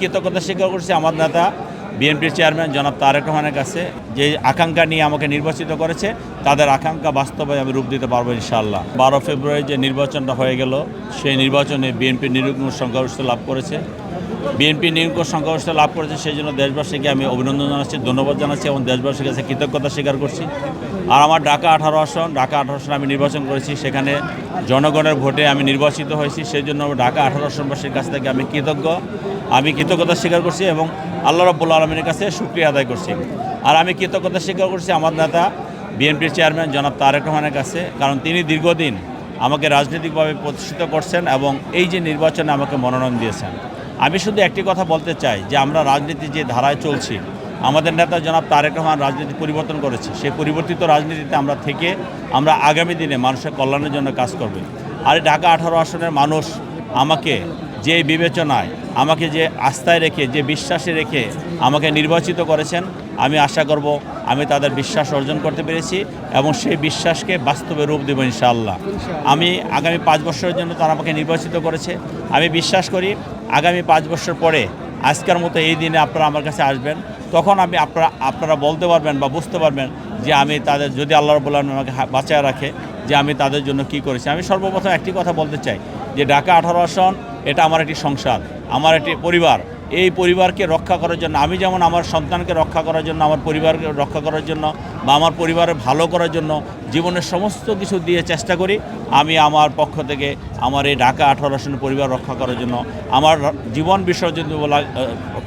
কৃতজ্ঞতা স্বীকার করছি আমার নেতা বিএনপির চেয়ারম্যান জনাব তারেক রহমানের কাছে, যে আকাঙ্ক্ষা নিয়ে আমাকে নির্বাচিত করেছে তাদের আকাঙ্ক্ষা বাস্তবে আমি রূপ দিতে পারবো ইনশাআল্লাহ। 12 ফেব্রুয়ারি যে নির্বাচনটা হয়ে গেল, সেই নির্বাচনে বিএনপি নিরঙ্কুশ সংখ্যাগরিষ্ঠতা লাভ করেছে। বিএনপি নিরঙ্কুশ সংখ্যাগরিষ্ঠতা লাভ করেছে, সেই জন্য দেশবাসীকে আমি অভিনন্দন জানাচ্ছি, ধন্যবাদ জানাচ্ছি এবং দেশবাসীর কাছে কৃতজ্ঞতা স্বীকার করছি। আর আমার ঢাকা 18 আসন আমি নির্বাচন করেছি, সেখানে জনগণের ভোটে আমি নির্বাচিত হয়েছি, সেই জন্য ঢাকা 18 আসনবাসীর কাছ থেকে আমি কৃতজ্ঞতা স্বীকার করছি এবং আল্লাহ রাব্বুল আলামিনের কাছে শুকরিয়া আদায় করছি। আর আমি কৃতজ্ঞতা স্বীকার করছি আমার নেতা বিএনপির চেয়ারম্যান জনাব তারেক রহমানের কাছে, কারণ তিনি দীর্ঘদিন আমাকে রাজনৈতিকভাবে প্রতিষ্ঠিত করছেন এবং এই যে নির্বাচনে আমাকে মনোনয়ন দিয়েছেন। আমি শুধু একটি কথা বলতে চাই যে আমরা রাজনীতি যে ধারায় চলছি, আমাদের নেতা জনাব তারেক রহমান রাজনীতি পরিবর্তন করেছে, সেই পরিবর্তিত রাজনীতিতে আমরা আগামী দিনে মানুষের কল্যাণের জন্য কাজ করব। আর ঢাকা 18 আসনের মানুষ আমাকে যে বিবেচনায়, আমাকে যে আস্থায় রেখে, যে বিশ্বাসে রেখে আমাকে নির্বাচিত করেছেন, আমি আশা করব আমি তাদের বিশ্বাস অর্জন করতে পেরেছি এবং সেই বিশ্বাসকে বাস্তবে রূপ দেব ইনশাআল্লাহ। আমি আগামী 5 বছরের জন্য তারা আমাকে নির্বাচিত করেছে। আমি বিশ্বাস করি আগামী 5 বছর পরে আজকের মতো এই দিনে আপনারা আমার কাছে আসবেন, তখন আপনারা বলতে পারবেন বা বুঝতে পারবেন যে আমি তাদের, যদি আল্লাহ রাব্বুল আলামিন আমাকে বাঁচায় রাখে, যে আমি তাদের জন্য কি করেছি। আমি সর্বপ্রথম একটি কথা বলতে চাই যে ঢাকা 18 আসন এটা আমার একটি সংসার, আমার একটি পরিবার। এই পরিবারকে রক্ষা করার জন্য, আমি যেমন আমার সন্তানকে রক্ষা করার জন্য, আমার পরিবারকে রক্ষা করার জন্য বা আমার পরিবারের ভালো করার জন্য জীবনের সমস্ত কিছু দিয়ে চেষ্টা করি, আমি আমার পক্ষ থেকে আমার এই ঢাকা 18 আসনের পরিবার রক্ষা করার জন্য আমার জীবন বিসর্জন বলা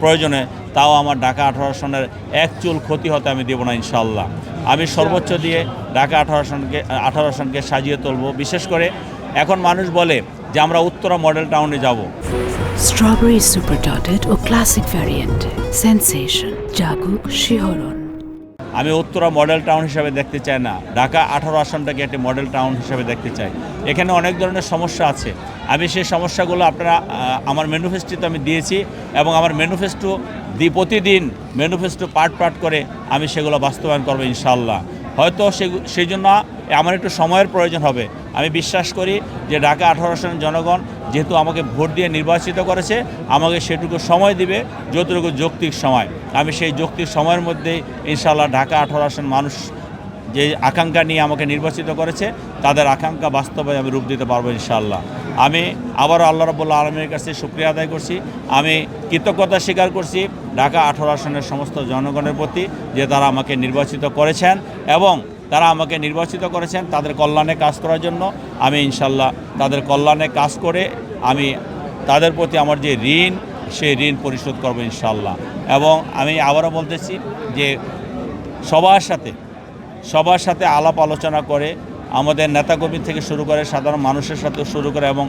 প্রয়োজনে, তাও আমার ঢাকা 18 আসনের এক চুল ক্ষতি হতে আমি দেব না ইনশাআল্লাহ। আমি সর্বোচ্চ দিয়ে ঢাকা 18 আসনকে সাজিয়ে তুলব। বিশেষ করে এখন মানুষ বলে যে আমরা উত্তরা মডেল টাউনে যাব। স্ট্রবেরি সুপার ডটেড ও ক্লাসিক ভ্যারিয়েন্ট সেন্সেশন জাগুক শিহরণ। আমি উত্তরা মডেল টাউন হিসাবে দেখতে চাই না, ঢাকা 18 আসনটাকে একটি মডেল টাউন হিসাবে দেখতে চাই। এখানে অনেক ধরনের সমস্যা আছে, আমি সেই সমস্যাগুলো আমার ম্যানিফেস্টোতে আমি দিয়েছি এবং আমার ম্যানিফেস্টো প্রতিদিন ম্যানিফেস্টো পার্ট করে আমি সেগুলো বাস্তবায়ন করবো ইনশাআল্লাহ। হয়তো সেই জন্য আমার একটু সময়ের প্রয়োজন হবে। আমি বিশ্বাস করি যে ঢাকা 18 আসনের জনগণ যেহেতু আমাকে ভোট দিয়ে নির্বাচিত করেছে, আমাকে সেটুকু সময় দিবে, যতটুকু যৌক্তিক সময়। আমি সেই যৌক্তিক সময়ের মধ্যেই ইনশাআল্লাহ ঢাকা 18 আসন মানুষ যে আকাঙ্ক্ষা নিয়ে আমাকে নির্বাচিত করেছে, তাদের আকাঙ্ক্ষা বাস্তবে আমি রূপ দিতে পারবো ইনশাআল্লাহ। আমি আবারও আল্লাহ রাব্বুল আলামিনের কাছে শুকরিয়া আদায় করছি, আমি কৃতজ্ঞতা স্বীকার করছি ঢাকা 18 আসনের সমস্ত জনগণের প্রতি, যে তারা আমাকে নির্বাচিত করেছেন এবং তারা আমাকে নির্বাচিত করেছেন তাদের কল্যাণে কাজ করার জন্য। আমি ইনশাআল্লাহ তাদের কল্যাণে কাজ করে আমি তাদের প্রতি আমার যে ঋণ, সেই ঋণ পরিশোধ করব ইনশাআল্লাহ। এবং আমি আবারও বলতেছি যে সবার সাথে আলাপ আলোচনা করে, আমাদের নেতাকর্মী থেকে শুরু করে সাধারণ মানুষের সাথে শুরু করে এবং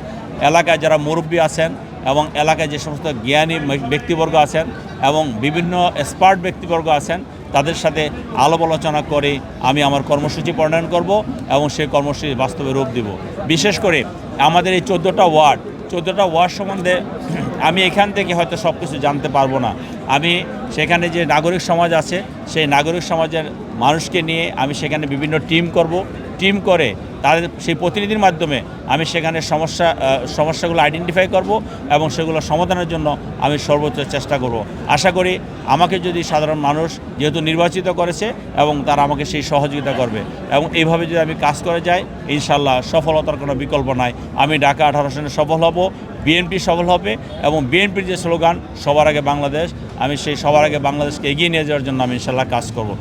এলাকায় যারা মুরব্বী আছেন এবং এলাকায় যে সমস্ত জ্ঞানী ব্যক্তিবর্গ আছেন এবং বিভিন্ন এক্সপার্ট ব্যক্তিবর্গ আছেন, তাদের সাথে আলাপ আলোচনা করে আমি আমার কর্মসূচি প্রণয়ন করব এবং সেই কর্মসূচি বাস্তবে রূপ দেব। বিশেষ করে আমাদের এই 14টা ওয়ার্ড সম্বন্ধে আমি এখান থেকে হয়তো সব কিছু জানতে পারবো না। আমি সেখানে যে নাগরিক সমাজ আছে, সেই নাগরিক সমাজের মানুষকে নিয়ে আমি সেখানে বিভিন্ন টিম করে তাদের সেই প্রতিনিধির মাধ্যমে আমি সেখানে সমস্যাগুলো আইডেন্টিফাই করব এবং সেগুলো সমাধানের জন্য আমি সর্বোচ্চ চেষ্টা করব। আশা করি আমাকে যদি সাধারণ মানুষ যেহেতু নির্বাচিত করেছে এবং তারা আমাকে সেই সহযোগিতা করবে এবং এইভাবে যদি আমি কাজ করে যাই, ইনশাআল্লাহ সফলতার কোনো বিকল্প নাই। আমি ঢাকা 18 আসনে সফল হব, বিএনপি সফল হবে এবং বিএনপির যে স্লোগান সবার আগে বাংলাদেশ, আমি সেই সবার আগে বাংলাদেশকে এগিয়ে নিয়ে যাওয়ার জন্য আমি ইনশাআল্লাহ কাজ করব।